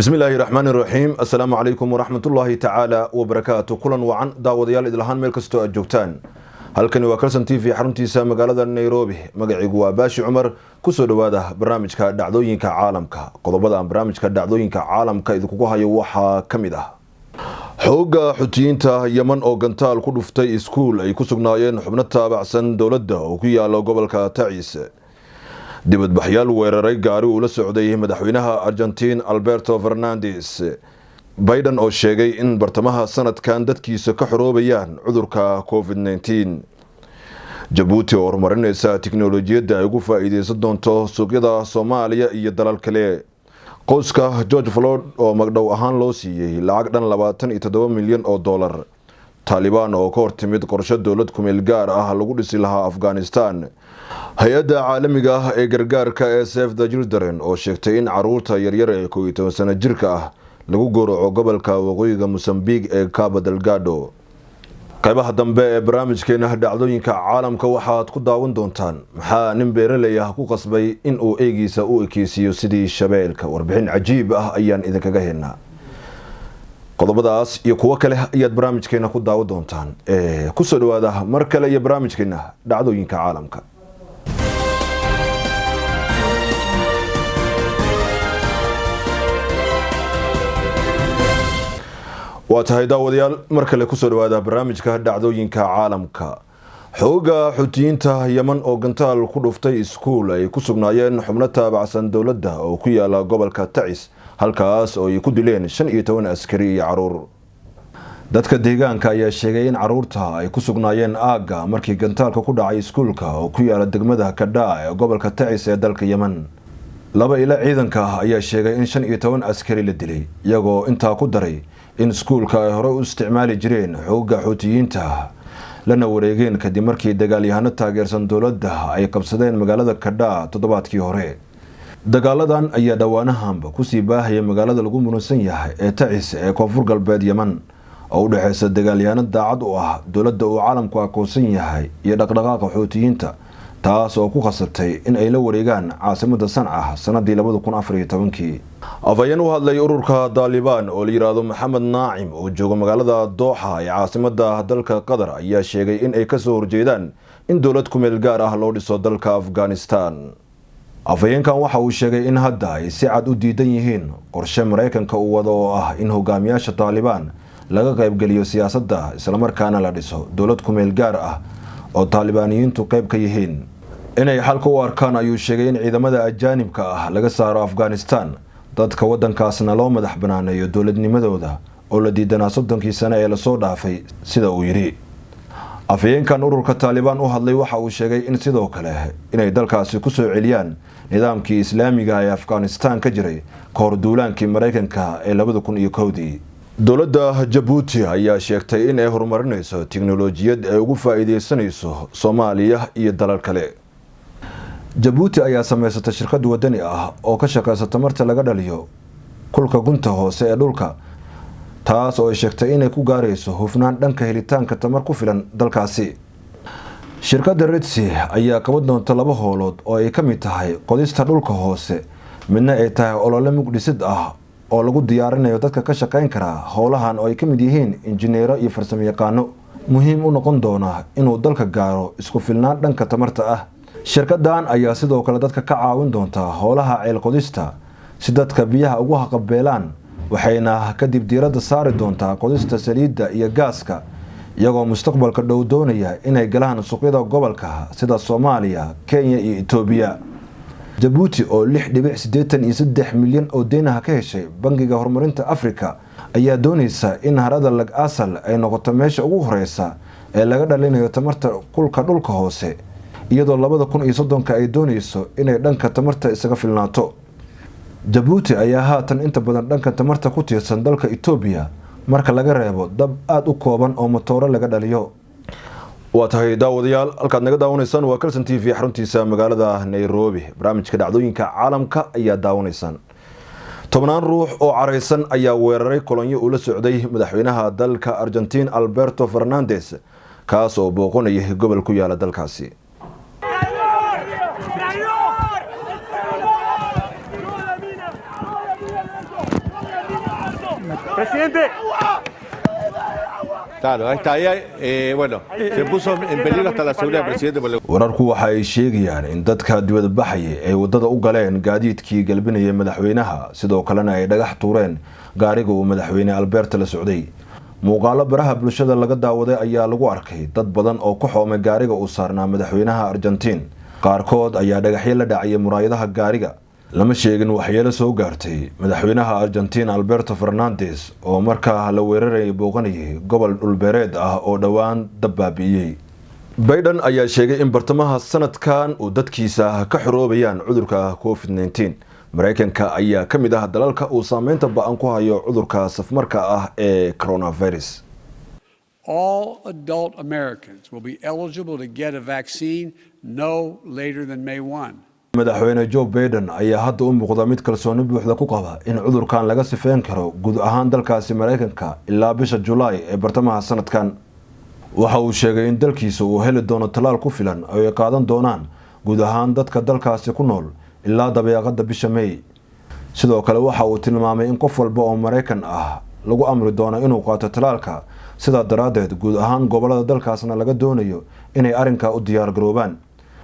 بسم الله الرحمن الرحيم السلام عليكم ورحمة الله تعالى وبركاته كلن وعن داوديال إدلهان ميلكستو الجوتان halkani waa Kalsan TV xaruntiisa magaalada Nairobi magaciigu waa Baashi Cumar ku soo dhawaada barnaamijka dhacdooyinka caalamka qodobada barnaamijka dhacdooyinka caalamka idinku hayo waxa kamid ah xooga xutiyiinta Yemen oo gantaal ku dhuftay iskuul ay ku sugnaayeen xubno taabacsan dawladda oo ku yaala gobolka Tacis dibadbaxyaal weeraray gaari uu la socday madaxweynaha Argentine Alberto Fernandez Biden oo sheegay in bartamaha sanadkan dadkiisa ka xoroobayaan cudurka COVID-19 Djibouti oo horumarinaysa tiknoolajiyadda ay ugu faa'iideysan doonto suuqyada Soomaaliya iyo dalal kale qoyska George Floyd oo magdhow ahaan loo siiyay lacag dhan 27 milyan oo dollar Taliban oo ka hortimid qorshe dawlad ku meel gaar ah lagu dhisi lahaa Afghanistan hay'adda caalamiga ah ee gargaarka ee Save the Children oo sheegtay in caruurta yaryar ee 11 sano jirka ah lagu gooroco gobolka waqooyiga Mozambique ee Cabo Delgado qaybaha dambe ee barnaamijkeena dhacdooyinka caalamka waxaad ku daawan doontaan maxaa nin beeraley ah ku qasbay in uu eegiisa u ekeysiyo sidii shabeelka warbixin cajiib ah ayaan idinkaga heynaa qodobadaas iyo kuwa kale ayaad barnaamijkeena ku daawan doontaan ku soo dhawaada mar kale iyo barnaamijkeena dhacdooyinka caalamka واتهاي داوديال مركله ku soo dhawaada barnaamijka dhacdooyinka caalamka xooga xutiyiinta Yemen oo gantaal ku dhuftay iskuul ay ku sugnaayeen xubno taabacsan dawladda oo ku yaala gobolka Tacis halkaas oo ay ku dileen 15 askari iyo caruur dadka deegaanka ayaa sheegay in caruurta ay ku sugnaayeen aaga markii gantaalka ku dhacay iskuulka oo ku yaala degmada Kadhaa ee gobolka Tacis ee dalka Yemen laba ila ciidanka ayaa sheegay in 15 askari la dilay iyagoo inta ku daray in iskuulka ay hore u isticmaali jireen xooga xutiyiinta lana wareegeen kadib markii dagaalyahano taageersan dawladda ay qabsadeen magaalada Kadhaa toddobaadkii hore dagaaladan ayaa dhawaanahanba ku sii baahaya magaalada lagu muransan yahay ee Tacis ee koonfur galbeed Yemen oo u dhaxaysa dagaalyahano daacad u ah dawladda oo caalamku aqoonsan yahay iyo dhaqdhaqaaqa xutiyiinta taas oo ku khasabtay in ay la wareegaan caasimada Sanca sanadii 2014 afayeen u hadlay ururka Taliban oo la yiraahdo Maxamed Naacim oo jooga magaalada Doha ee caasimada dalka Qatar ayaa sheegay in ay ka soo horjeedaan in dawlad ku meel gaar ah loo dhiso dalka Afghanistan afayeenkan waxa uu sheegay in hadda ay si cad u diidan yihiin qorshe Mareykanka uu wado oo ah in hogaamiyaasha Taliban laga qayb galiyo siyaasadda isla markaana la dhiso dawlad ku meel gaar ah oo Talibaniyiintu qayb ka yihiin inay xalka u arkaan ayuu sheegay in ciidamada ajaanibka ah laga saaro Afghanistan dadka wadankaasna loo madax banaaneeyo dawladnimadooda oo la diidanaa 30 sano ee la soo dhaafay sida uu yiri afayeenkan ururka Taliban u hadlay waxa uu sheegay in sidoo kale inay dalkaasi ku soo celiyaan nidaamkii islaamiga ee Afghanistan ka jiray kor duulaankii Mareykanka ee 2001 dawladda Djibouti ayaa sheegtay in ay horumarinayso tiknoolajiyad ay ugu faa'iideysanayso Soomaaliya iyo dalal kale Djibouti ayaa sameysatay shirkad wadani ah oo ka shaqeysa tamarta laga dhaliyo kulka gunta hoose ee dhulka taas oo ay sheegtay inay ku gaarayso hufnaan dhanka helitaanka tamar ku filan dalkaasi shirkadda Red Sea ayaa ka wad doonta laba howlood oo ay ka mid tahay qodista dhulka hoose midna ay tahay olole mugdhisid ah oo lagu diyaarinayo dadka ka shaqeyn kara howlahan oo ay ka mid yihiin injineero iyo farsamayaqaano muhiim u noqon doona inuu dalka gaaro isku filnaan dhanka tamarta ah shirkadan ayaa sidoo kale dadka ka caawin doonta howlaha ceel qodista si dadka biyaha ugu haqabeelaan waxayna kadib diiradda saari doontaa qodista saliidda iyo gaaska iyagoo mustaqbalka dhow doonaya inay galaan suuqyada gobolka sida Soomaaliya, Kenya iyo Itoobiya Djibouti oo 6.83 milyan oo deyn ka heshay bangiga horumarinta Afrika ayaa doonaysa in harada lag asal ay noqoto meesha ugu horeysa ee laga dhalinayo tamarta kulka dhulka hoose iyadoo 2030 ay doonayso inay dhanka tamarta isaga filnaato Djibouti ayaa haatan inta badan dhanka tamarta ku tiirsan dalka Itoobiya marka laga reebo dab aad u kooban oo matooro laga dhaliyo واتهاي داوديال halkaad naga daawanaysaan waa Kalsan TV xaruntiisa magaalada Nairobi barnaamijka dhacdooyinka caalamka ayaa daawanaysaan tobnaan ruux oo careysan ayaa weeraray kolonyo ula socday madaxweynaha dalka Argentine Alberto Fernandez kaas oo booqanaya gobol ku yaala dalkaasi Presidente. Claro, hasta ahí, bueno, se puso en peligro hasta la seguridad del presidente. wararku waxa ay sheegayaan in dadka dibadbaxaya ay wadada u galeen gaadiidkii galbinayay madaxweynaha sidoo kalena ay dhagax tuureen gaariga uu madaxweyne Alberto la socday. muuqaalo baraha bulshada laga daawaday ayaa lagu arkay dad badan oo ku xoomay gaariga uu saarnaa madaxweynaha Argentina. qaarkood ayaa dhagaxyo la dhacay muraayadaha gaariga. lama sheegin waxyeelo soo gaartay madaxweynaha Argentina Alberto Fernandez oo markaa la weeraray booqanayay gobol dhulbeereed ah oo dhawaan dabbaabiyay. Biden ayaa sheegay in bartamaha sanadkan uu dadkiisa ka xoroobayaan cudurka COVID-19. Mareykanka ayaa ka mid ah dalalka uu saameynta ba'an ku hayo cudurka safmarka ah ee coronavirus. All adult Americans will be eligible to get a vaccine no later than May 1. madaxweyne Joe Biden ayaa hadda u muuqda mid kalsooni buuxda ku qaba in cudurkan laga sifeyn karo guud ahaan dalkaasi Mareykanka ilaa bisha July ee bartamaha sanadkan. waxa uu sheegay in dalkiisa uu heli doono talaal ku filan oo ay qaadan doonaan guud ahaan dadka dalkaasi ku nool ilaa dabeeqada bisha May. sidoo kale waxa uu tilmaamay in qof walba oo Mareykan ah lagu amri doono inuu qaato talaalka sida daraadeed guud ahaan gobolada dalkaasna laga doonayo inay arinka u diyaar garoobaan.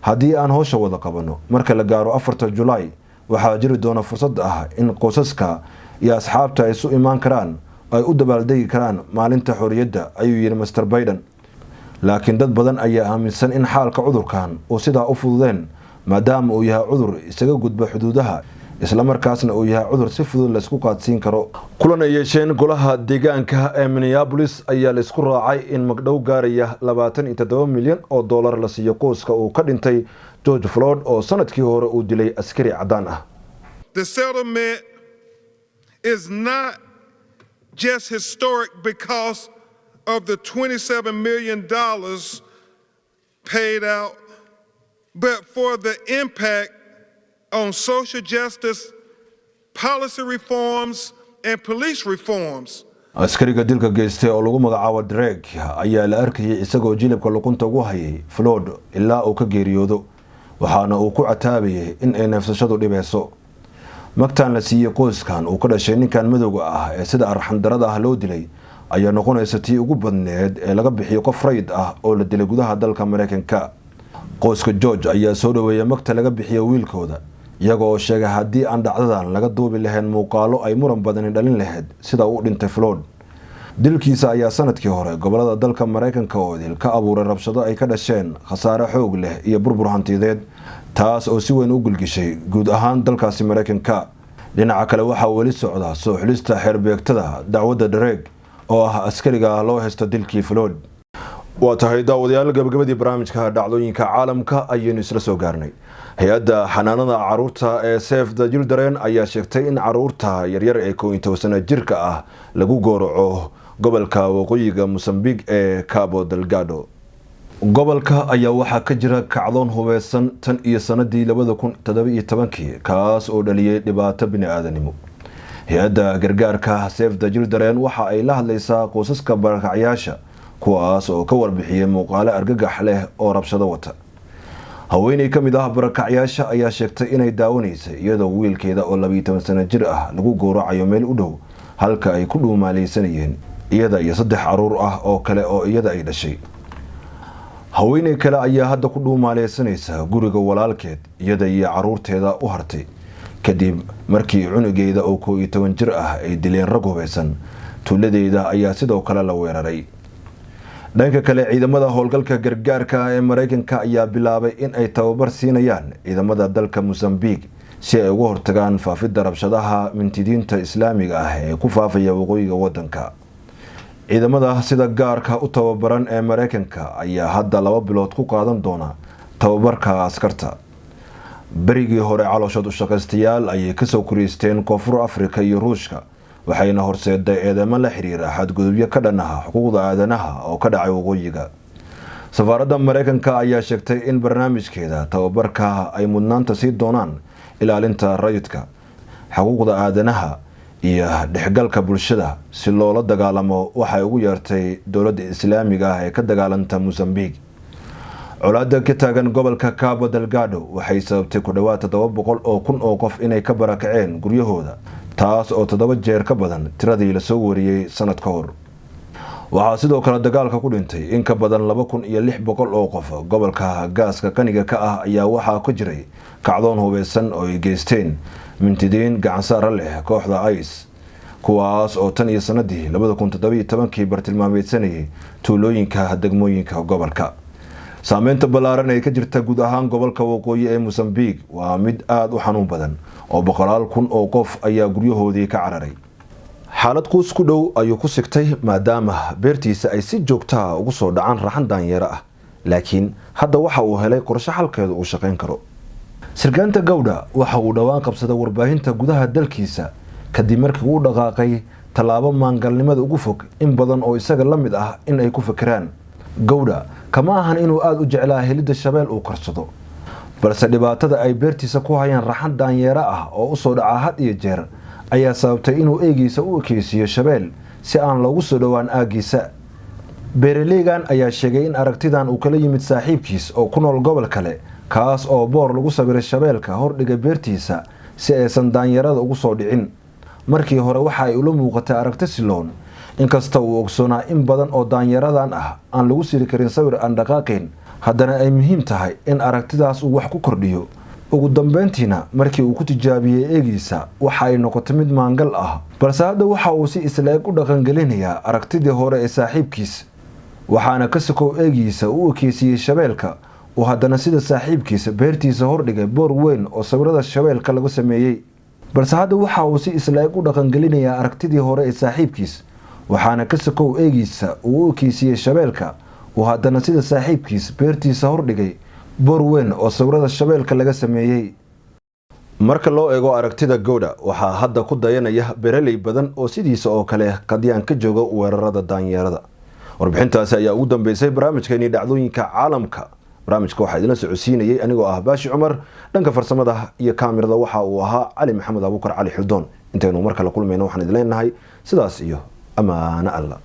haddii aan hawsha wada qabano marka la gaaro 4 July waxaa jiri doona fursad ah in qoysaska iyo asxaabta ay isu imaan karaan ay u dabaaldegi karaan maalinta xorriyadda ayuu yiri Mr. Biden. laakiin dad badan ayaa aaminsan in xaalka cudurkan uu sidaa u fududeen maadaama uu yahay cudur isaga gudba xuduudaha isla markaasna uu yahay cudur si fudud la isku qaadsiin karo. kulan ay yeesheen golaha deegaanka ee Minneapolis ayaa la isku raacay in magdhow gaaraya $27 milyan oo dollar la siiyo qoyska uu ka dhintay George Floyd oo sanadkii hore uu dilay askari cadaan ah. The settlement is not just historic because of the $27 million paid out, but for the impact on social justice, policy reforms, and police reforms. askariga dilka geystay oo lagu magacaabo Drake ayaa la arkayay isagoo jilibka luqunta ugu hayay Floyd ilaa uu ka geeriyoodo waxaana uu ku cataabayay in ay neefsashadu dhibayso. magtaan la siiyay qoyskan uu ka dhashay ninkan madowga ah ee sida arxan darada ah loo dilay ayaa noqonaysa tii ugu badneed ee laga bixiyo qof rayd ah oo la dilay gudaha dalka Mareykanka. qoyska George ayaa soo dhaweeyay magta laga bixiyo wiilkooda iyagoo sheegay haddii aan dhacdadan laga duubi lahayn muuqaalo ay muran badan dhalin lahayd sida uu dhintay Floyd. dilkiisa ayaa sanadkii hore gobolada dalka Mareykanka oo dil ka abuuray rabshado ay ka dhasheen khasaare xoog leh iyo burbur hantiyadeed taas oo si weyn u gulgishay guud ahaan dalkaasi Mareykanka. dhinaca kale waxa weli socda soo xulista xeerbeegtada dacwadda Drake oo ah askariga loo haysto dilkii Floyd. waa tahay daawadayaal gabagabadii barnaamijka dhacdooyinka caalamka ayaynu isla soo gaarnay. hay-adda xanaanada caruurta ee Save the Children ayaa sheegtay in caruurta yaryar ee 11 sano jirka ah lagu gowraco gobolka waqooyiga Mozambique ee Cabo Delgado. gobolka ayaa waxaa ka jira kacdoon hubeysan tan iyo sanadii 2017 kaas oo dhaliyay dhibaato bini'aadanimo. hay-adda gargaarka Save the Children waxa ay la hadlaysaa qoysaska barakacyaasha kuwaas oo ka warbixiyay muuqaalo argagax leh oo rabshado wata. haweeney ka mid ah barakacyaasha ayaa sheegtay inay daawanaysay iyadoo wiilkeeda oo 12 sano jir ah lagu gowracayo meel u dhow halka ay ku dhuumaaleysanayeen iyada iyo 3 caruur ah oo kale oo iyada ay dhashay. haweeney kale ayaa hadda ku dhuumaaleysanaysa guriga walaalkeed iyada iyo caruurteeda u hartay kadib markii cunugeeda oo 11 jir ah ay dileen rag hubeysan. tuuladeeda ayaa sidoo kale la weeraray. dhanka kale ciidamada howlgalka gargaarka ee Mareykanka ayaa bilaabay in ay tababar siinayaan ciidamada dalka Mozambique si ay uga hortagaan faafidda rabshadaha mintidiinta islaamiga ah ee ku faafaya waqooyiga wadanka. ciidamada sida gaarka u tababaran ee Mareykanka ayaa hadda 2 bilood ku qaadan doona tababarka askarta. berigii hore calooshad u shaqaystayaal ayay ka soo kuriisteen Koonfur Afrika iyo Ruushka waxayna horseeday eedeymo la xiriira xadgudubyo ka dhanaha xuquuqda aadanaha oo ka dhacay waqooyiga. safaaradda Mareykanka ayaa sheegtay in barnaamijkeeda tababarka ay mudnaanta sii doonaan ilaalinta rayidka, xuquuqda aadanaha iyo dhexgalka bulshada si loola dagaalamo waxay ugu yeertay dowladda islaamiga ah ee ka dagaalanta Mozambique. colaadda ka taagan gobolka Cabo Delgado waxay sababtay ku dhawaad 700,000 oo qof inay ka barakaceen guryahooda taas oo 7 jeer ka badan tiradii la soo wariyay sanad ka hor. waxaa sidoo kale dagaalka ku dhintay in ka badan 2600 oo qof. gobolka gaaska qaniga ka ah ayaa waxaa ku jiray kacdoon hubeysan oo ay geysteen mintidiin gacan saar leh kooxda ICE, kuwaas oo tan iyo sanadii 2017 bartilmaameedsanayay tuulooyinka degmooyinka gobolka. saameynta ballaaran ee ka jirta guud ahaan gobolka waqooyi ee Mozambique waa mid aad u xanuun badan oo 100,000 oo qof ayaa guryahoodii ka cararay. xaalad quus ku dhow ayuu ku sigtay maadaama beertiisa ay si joogto ah ugu soo dhacaan raxan daanyeero ah, laakiin hadda waxa uu helay qorshe xalkeedu uu shaqeyn karo. Sirganta Gowda waxa uu dhawaan qabsaday warbaahinta gudaha dalkiisa kadib markii uu dhaqaaqay tallaabo maangalnimada ugu fog in badan oo isaga la mid ah in ay ku fikiraan. Gowda kama ahan inuu aad u jeclaa helidda shabeel uu karsado, balse dhibaatada ay beertiisa ku hayaan raxan daanyeero ah oo u soo dhaca had iyo jeer ayaa sababtay inuu eegiisa u ekeysiyo shabeel si aan loogu soo dhowaan aagiisa. beeraleygan ayaa sheegay in aragtidan uu kala yimid saaxiibkiis oo ku nool gobol kale, kaas oo boor lagu sawiray shabeelka hordhiga beertiisa si aysan daanyarada ugu soo dhicin. markii hore waxa ay ula muuqatay aragti siloon, inkasta uu ogsoonaa in badan oo daanyaradan ah aan lagu siri karin sawir aan dhaqaaqayn, haddana ay muhiim tahay in aragtidaas uu wax ku kordhiyo. ugu dambeyntiina markii uu ku tijaabiyay eegiisa waxa ay noqotay mid maangal ah, balse hadda waxa uu si isla eg u dhaqangelinayaa aragtidii hore ee saaxiibkiis. waxaana ka sokow eegiisa uu ekeysiyey shabeelka uu haddana sida saaxiibkiisa beertiisa hordhigay boor weyn oo sawirada shabeelka lagu sameeyey. balse hadda waxa uu si isla eg u dhaqangelinayaa aragtidii hore ee saaxiibkiis, waxaana ka sokow eegiisa uu ekeysiyey shabeelka uu haddana sida saaxiibkiis beertiisa hordhigay boor weyn oo sawirada shabeelka laga sameeyey. marka loo eego aragtida Gowda, waxaa hadda ku dayanaya beeraley badan oo sidiisa oo kale qadiyaan ka jooga weerarada daanyeerada. warbixintaasi ayaa ugu dambeysay barnaamijkeeni dhacdooyinka caalamka. barnaamijka waxaa idin socodsiinayay anigoo ah Baashi Cumar, dhanka farsamada iyo kaamirada waxa uu ahaa Cali Maxamed Abuukar Cali Xildoon. intaynu mar kale kulmayno waxaan idin leenahay sidaas iyo amaana Allah.